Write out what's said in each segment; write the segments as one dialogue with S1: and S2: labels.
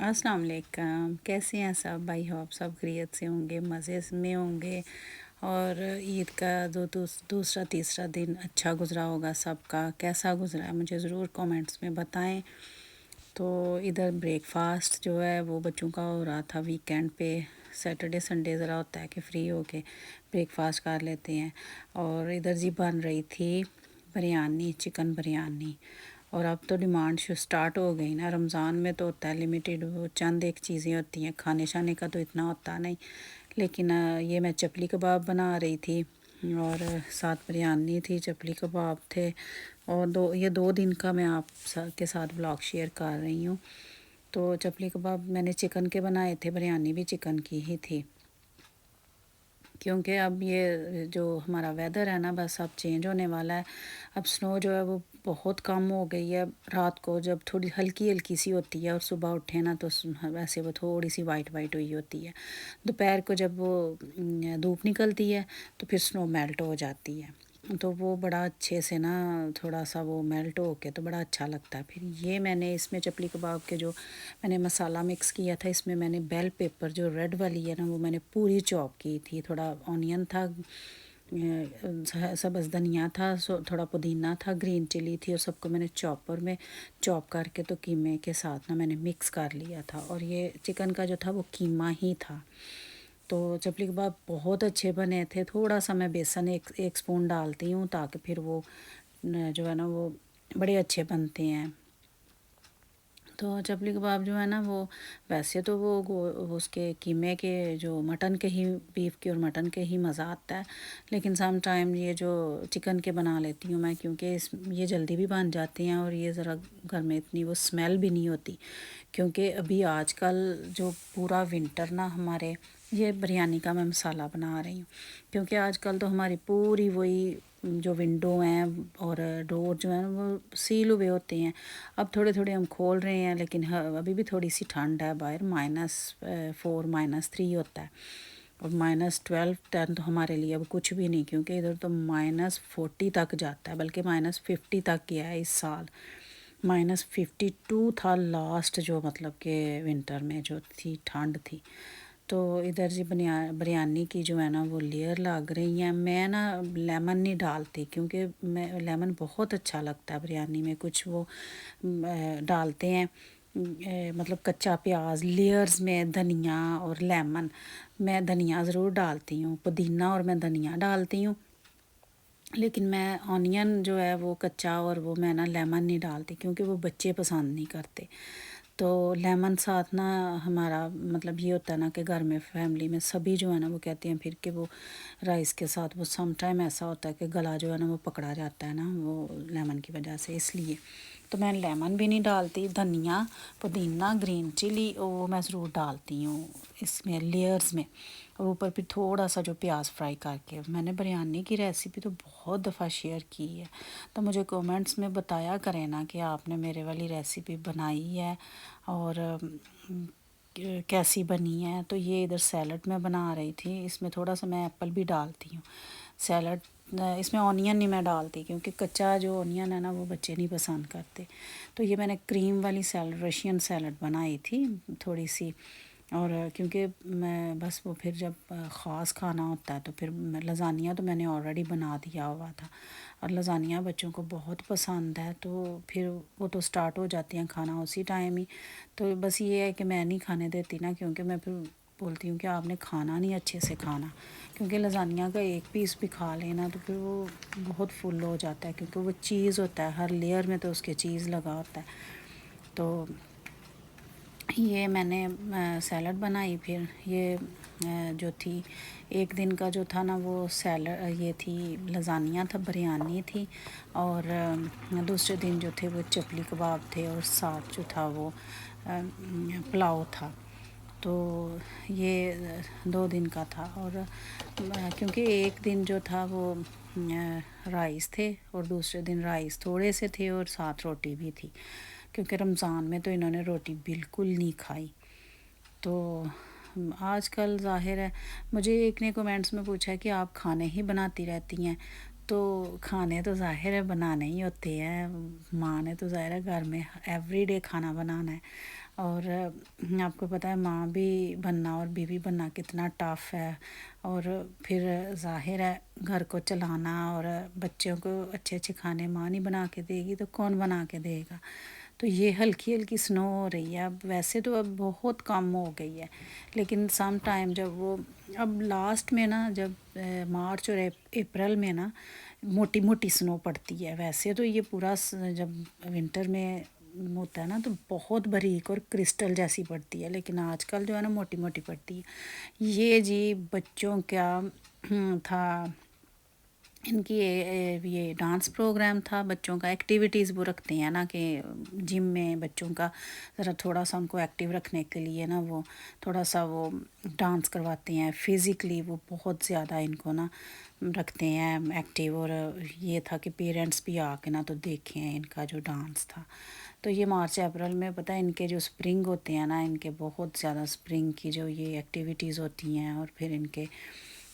S1: अस्सलाम वालेकुम। कैसे हैं सब? आई होप सब खैरियत से होंगे, मज़े में होंगे और ईद का दूसरा तीसरा दिन अच्छा गुज़रा होगा सबका। कैसा गुज़रा है मुझे ज़रूर कमेंट्स में बताएं। तो इधर ब्रेकफास्ट जो है वो बच्चों का हो रहा था वीकेंड पे। सैटरडे संडे ज़रा होता है कि फ़्री हो के ब्रेकफास्ट कर लेते हैं। और इधर जी बन रही थी बिरयानी, चिकन बिरयानी। और अब तो डिमांड स्टार्ट हो गई ना, रमज़ान में तो होता है लिमिटेड, वो चंद एक चीज़ें होती हैं, खाने शाने का तो इतना होता नहीं। लेकिन ये मैं चपली कबाब बना रही थी और साथ बिरयानी थी, चपली कबाब थे। और ये 2 दिन का मैं आप के साथ ब्लॉग शेयर कर रही हूँ। तो चपली कबाब मैंने चिकन के बनाए थे, बिरयानी भी चिकन की ही थी। क्योंकि अब ये जो हमारा वेदर है ना, बस अब चेंज होने वाला है। अब स्नो जो है वो बहुत कम हो गई है। रात को जब थोड़ी हल्की हल्की सी होती है और सुबह उठे ना तो वैसे वो थोड़ी सी वाइट वाइट हुई होती है। दोपहर को जब वो धूप निकलती है तो फिर स्नो मेल्ट हो जाती है। तो वो बड़ा अच्छे से ना थोड़ा सा वो मेल्ट हो के तो बड़ा अच्छा लगता है। फिर ये मैंने इसमें चपली कबाब के जो मैंने मसाला मिक्स किया था, इसमें मैंने बेल पेपर जो रेड वाली है ना वो मैंने पूरी चॉप की थी। थोड़ा ऑनियन था, सब्ज़ धनिया था, थोड़ा पुदीना था, ग्रीन चिली थी और सबको मैंने चॉपर में चॉप करके तो कीमे के साथ ना मैंने मिक्स कर लिया था। और ये चिकन का जो था वो कीमा ही था। तो चपली कबाब बहुत अच्छे बने थे। थोड़ा सा मैं बेसन एक स्पून डालती हूँ ताकि फिर वो जो है ना वो बड़े अच्छे बनते हैं। तो चपली कबाब जो है ना वो वैसे तो वो उसके कीमे के जो मटन के ही, बीफ के और मटन के ही मज़ा आता है। लेकिन सम टाइम ये जो चिकन के बना लेती हूँ मैं, क्योंकि ये जल्दी भी बन जाते हैं और ये ज़रा घर में इतनी वो स्मेल भी नहीं होती। क्योंकि अभी आजकल जो पूरा विंटर ना हमारे, ये बिरयानी का मैं मसाला बना रही हूँ क्योंकि आजकल तो हमारी पूरी वही जो विंडो हैं और डोर जो है वो सील हुए होते हैं। अब थोड़े थोड़े हम खोल रहे हैं, लेकिन अभी भी थोड़ी सी ठंड है बाहर। -4 -3 होता है और -12 10 तो हमारे लिए अब कुछ भी नहीं, क्योंकि इधर तो -40 तक जाता है, बल्कि -50 तक गया है इस साल। -52 था लास्ट, जो मतलब कि विंटर में जो थी ठंड थी। तो इधर जी बिरयानी की जो है ना वो लेयर लग रही है। मैं ना लेमन नहीं डालती क्योंकि मैं लेमन बहुत अच्छा लगता है बिरयानी में। कुछ वो डालते हैं मतलब कच्चा प्याज लेयर्स में, धनिया और लेमन। मैं धनिया ज़रूर डालती हूँ, पुदीना और मैं धनिया डालती हूँ। लेकिन मैं ऑनियन जो है वो कच्चा और वो मैं ना लेमन नहीं डालती क्योंकि वो बच्चे पसंद नहीं करते। तो लेमन साथ ना हमारा मतलब ये होता है ना कि घर में फैमिली में सभी जो है ना वो कहते हैं फिर कि वो राइस के साथ वो सम टाइम ऐसा होता है कि गला जो है ना वो पकड़ा जाता है ना वो लेमन की वजह से, इसलिए तो मैं लेमन भी नहीं डालती। धनिया, पुदीना, ग्रीन चिली वो मैं ज़रूर डालती हूँ इसमें लेयर्स में। और ऊपर फिर थोड़ा सा जो प्याज फ्राई करके। मैंने बिरयानी की रेसिपी तो बहुत दफ़ा शेयर की है, तो मुझे कमेंट्स में बताया करें ना कि आपने मेरे वाली रेसिपी बनाई है और कैसी बनी है। तो ये इधर सैलड मैं बना रही थी, इसमें थोड़ा सा मैं एप्पल भी डालती हूँ। सैलड इसमें ऑनियन नहीं मैं डालती क्योंकि कच्चा जो ऑनियन है ना वो बच्चे नहीं पसंद करते। तो ये मैंने क्रीम वाली सैलड, रशियन सैलड बनाई थी थोड़ी सी। और क्योंकि मैं बस वो फिर जब ख़ास खाना होता है तो फिर लज़ानिया तो मैंने ऑलरेडी बना दिया हुआ था और लज़ानिया बच्चों को बहुत पसंद है, तो फिर वो तो स्टार्ट हो जाती हैं खाना उसी टाइम ही। तो बस ये है कि मैं नहीं खाने देती ना, क्योंकि मैं फिर बोलती हूँ कि आपने खाना नहीं अच्छे से खाना, क्योंकि लज़ानिया का एक पीस भी खा लेना तो फिर वो बहुत फुल हो जाता है, क्योंकि वो चीज़ होता है हर लेयर में, तो उसके चीज़ लगा होता है। तो ये मैंने सैलड बनाई। फिर ये जो थी एक दिन का जो था ना वो सैलड, ये थी लज़ानिया था, बिरयानी थी। और दूसरे दिन जो थे वो चपली कबाब थे और साथ जो था वो पुलाव था। तो ये 2 दिन का था। और क्योंकि एक दिन जो था वो राइस थे और दूसरे दिन राइस थोड़े से थे और साथ रोटी भी थी, क्योंकि रमज़ान में तो इन्होंने रोटी बिल्कुल नहीं खाई। तो आजकल ज़ाहिर है, मुझे एक ने कमेंट्स में पूछा कि आप खाने ही बनाती रहती हैं। तो खाने तो ज़ाहिर है बनाने ही होते हैं, माँ ने तो ज़ाहिर है घर में एवरीडे खाना बनाना है। اور آپ کو پتہ ہے ماں بھی بننا اور بیوی بننا کتنا ٹف ہے، اور پھر ظاہر ہے گھر کو چلانا اور بچوں کو اچھے اچھے کھانے ماں نہیں بنا کے دے گی تو کون بنا کے دے گا. تو یہ ہلکی ہلکی سنو ہو رہی ہے. اب ویسے تو اب بہت کم ہو گئی ہے، لیکن سم ٹائم جب وہ اب لاسٹ میں نا، جب مارچ اور اپریل میں نا موٹی موٹی سنو پڑتی ہے. ویسے تو یہ پورا جب ونٹر میں ہوتا ہے نا تو بہت باریک اور کرسٹل جیسی پڑتی ہے، لیکن آج کل جو ہے نا موٹی موٹی پڑتی ہے. یہ جی بچوں کا تھا، ان کی یہ ڈانس پروگرام تھا بچوں کا. ایکٹیویٹیز وہ رکھتے ہیں نا کہ جم میں بچوں کا ذرا تھوڑا سا ان کو ایکٹیو رکھنے کے لیے نا وہ تھوڑا سا وہ ڈانس کرواتے ہیں. فزیکلی وہ بہت زیادہ ان کو نا رکھتے ہیں ایکٹیو. اور یہ تھا کہ پیرنٹس بھی آ کے نا تو دیکھیں ان کا جو ڈانس تھا. تو یہ مارچ اپریل میں پتہ ہے ان کے جو اسپرنگ ہوتے ہیں نا، ان کے بہت زیادہ اسپرنگ کی جو یہ ایکٹیویٹیز ہوتی ہیں اور پھر ان کے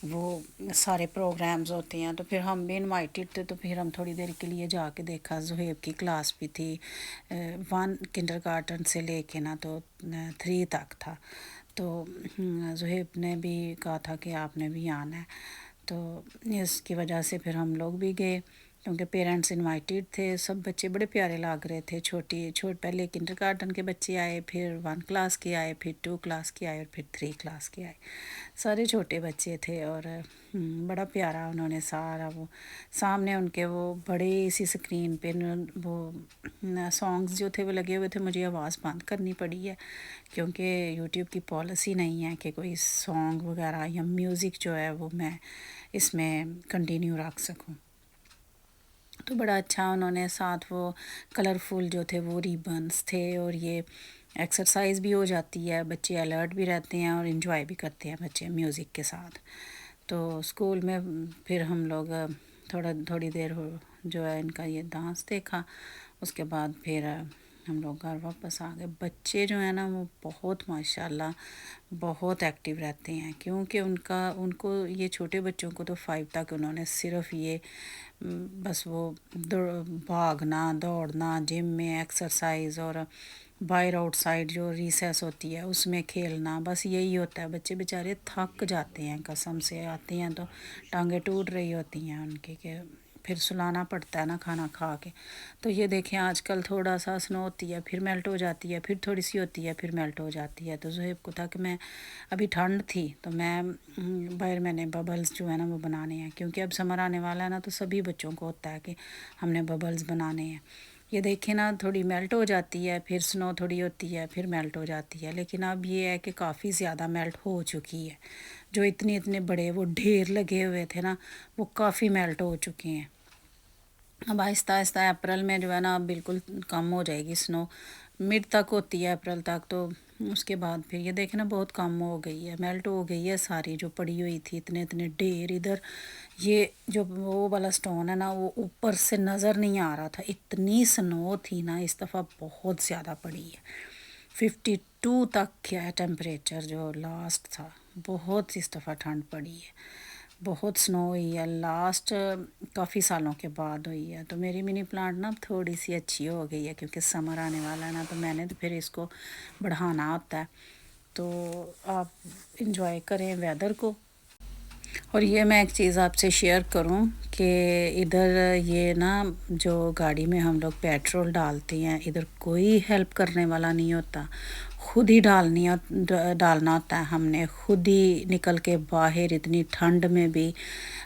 S1: وہ سارے پروگرامز ہوتے ہیں. تو پھر ہم بھی انوائٹیڈ تھے، تو پھر ہم تھوڑی دیر کے لیے جا کے دیکھا. زہیب کی کلاس بھی تھی، 1 کنڈر گارٹن سے لے کے نا تو 3 تک تھا. تو زہیب نے بھی کہا تھا کہ آپ نے بھی آنا ہے، تو اس کی وجہ سے پھر ہم لوگ بھی گئے کیونکہ پیرنٹس انوائٹیڈ تھے. سب بچے بڑے پیارے لگ رہے تھے. پہلے کنڈر گارٹن کے بچے آئے، پھر 1 کلاس کے آئے، پھر 2 کلاس کے آئے اور پھر 3 کلاس کے آئے. سارے چھوٹے بچے تھے اور بڑا پیارا انہوں نے سارا وہ سامنے ان کے وہ بڑے سی اسکرین پہ وہ سانگز جو تھے وہ لگے ہوئے تھے. مجھے آواز بند کرنی پڑی ہے کیونکہ یوٹیوب کی پالیسی نہیں ہے کہ کوئی سانگ وغیرہ یا میوزک جو ہے وہ میں اس میں کنٹینیو رکھ سکوں. تو بڑا اچھا انہوں نے ساتھ وہ کلرفل جو تھے وہ ریبنس تھے، اور یہ ایکسرسائز بھی ہو جاتی ہے، بچے الرٹ بھی رہتے ہیں اور انجوائے بھی کرتے ہیں بچے میوزک کے ساتھ. تو اسکول میں پھر ہم لوگ تھوڑی دیر جو ہے ان کا یہ ڈانس دیکھا. اس کے بعد پھر ہم لوگ گھر واپس آ گئے. بچے جو ہیں نا وہ بہت ماشاءاللہ بہت ایکٹیو رہتے ہیں، کیونکہ ان کو یہ چھوٹے بچوں کو تو 5 تک انہوں نے صرف یہ بس وہ بھاگنا دوڑنا، جم میں ایکسرسائز اور باہر آؤٹ سائڈ جو ریسیس ہوتی ہے اس میں کھیلنا، بس یہی ہوتا ہے. بچے بیچارے تھک جاتے ہیں، قسم سے آتے ہیں تو ٹانگیں ٹوٹ رہی ہوتی ہیں ان کی، کہ پھر سلانا پڑتا ہے نا کھانا کھا کے. تو یہ دیکھیں آج کل تھوڑا سا سنو ہوتی ہے پھر میلٹ ہو جاتی ہے، پھر تھوڑی سی ہوتی ہے پھر میلٹ ہو جاتی ہے. تو زہیب کو تھا کہ میں ابھی ٹھنڈ تھی تو باہر میں نے ببلز جو ہے نا وہ بنانے ہیں، کیونکہ اب سمر آنے والا ہے نا تو سبھی بچوں کو ہوتا ہے کہ ہم نے ببلز بنانے ہیں. یہ دیکھیں نا تھوڑی میلٹ ہو جاتی ہے، پھر سنو تھوڑی ہوتی ہے پھر میلٹ ہو جاتی ہے. لیکن اب یہ ہے کہ کافی زیادہ میلٹ ہو چکی ہے. جو اتنے بڑے وہ ڈھیر لگے ہوئے تھے نا وہ کافی میلٹ ہو چکے ہیں. اب آہستہ آہستہ اپریل میں جو ہے نا اب بالکل کم ہو جائے گی سنو. مڈ تک ہوتی ہے اپریل تک، تو اس کے بعد پھر یہ دیکھیں نا بہت کم ہو گئی ہے، میلٹ ہو گئی ہے ساری جو پڑی ہوئی تھی. اتنے ڈھیر ادھر یہ جو وہ والا سٹون ہے نا وہ اوپر سے نظر نہیں آ رہا تھا. اتنی سنو تھی نا اس دفعہ بہت زیادہ پڑی ہے. 52 تک کیا ہے ٹیمپریچر جو لاسٹ تھا. بہت اس دفعہ ٹھنڈ پڑی ہے، بہت سنو ہوئی ہے. لاسٹ کافی سالوں کے بعد ہوئی ہے. تو میری منی پلانٹ نا تھوڑی سی اچھی ہو گئی ہے کیونکہ سمر آنے والا ہے نا، تو میں نے تو پھر اس کو بڑھانا ہوتا ہے. تو آپ انجوائے کریں ویدر کو. اور یہ میں ایک چیز آپ سے شیئر کروں کہ ادھر یہ نا جو گاڑی میں ہم لوگ پیٹرول ڈالتے ہیں ادھر کوئی ہیلپ کرنے والا نہیں ہوتا، خود ہی ڈالنا ہوتا ہے. ہم نے خود ہی نکل کے باہر اتنی ٹھنڈ میں بھی،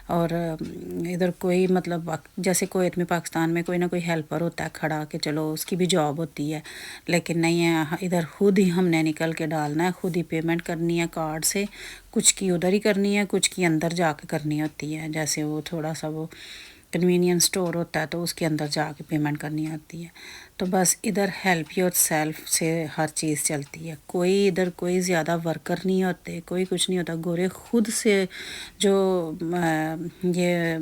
S1: اور ادھر کوئی مطلب جیسے کویت میں پاکستان میں کوئی نہ کوئی ہیلپر ہوتا ہے کھڑا کہ چلو اس کی بھی جاب ہوتی ہے، لیکن نہیں ہے ادھر. خود ہی ہم نے نکل کے ڈالنا ہے، خود ہی پیمنٹ کرنی ہے کارڈ سے. کچھ کی ادھر ہی کرنی ہے، کچھ کی اندر جا کے کرنی ہوتی ہے. جیسے وہ تھوڑا سا وہ کنوینئنس اسٹور ہوتا ہے تو اس کے اندر جا کے پیمنٹ کرنی ہوتی ہے. تو بس ادھر ہیلپ یور سیلف سے ہر چیز چلتی ہے. ادھر کوئی زیادہ ورکر نہیں ہوتے، کوئی کچھ نہیں ہوتا. گورے خود سے جو یہ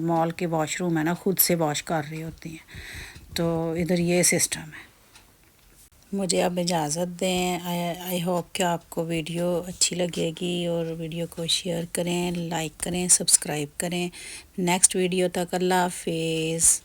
S1: مال کے واش روم ہے نا خود سے واش کر رہے ہوتے ہیں. تو ادھر یہ سسٹم ہے. مجھے اب اجازت دیں. آئی ہوپ کہ آپ کو ویڈیو اچھی لگے گی، اور ویڈیو کو شیئر کریں، لائک کریں، سبسکرائب کریں. نیکسٹ ویڈیو تک اللہ حافظ.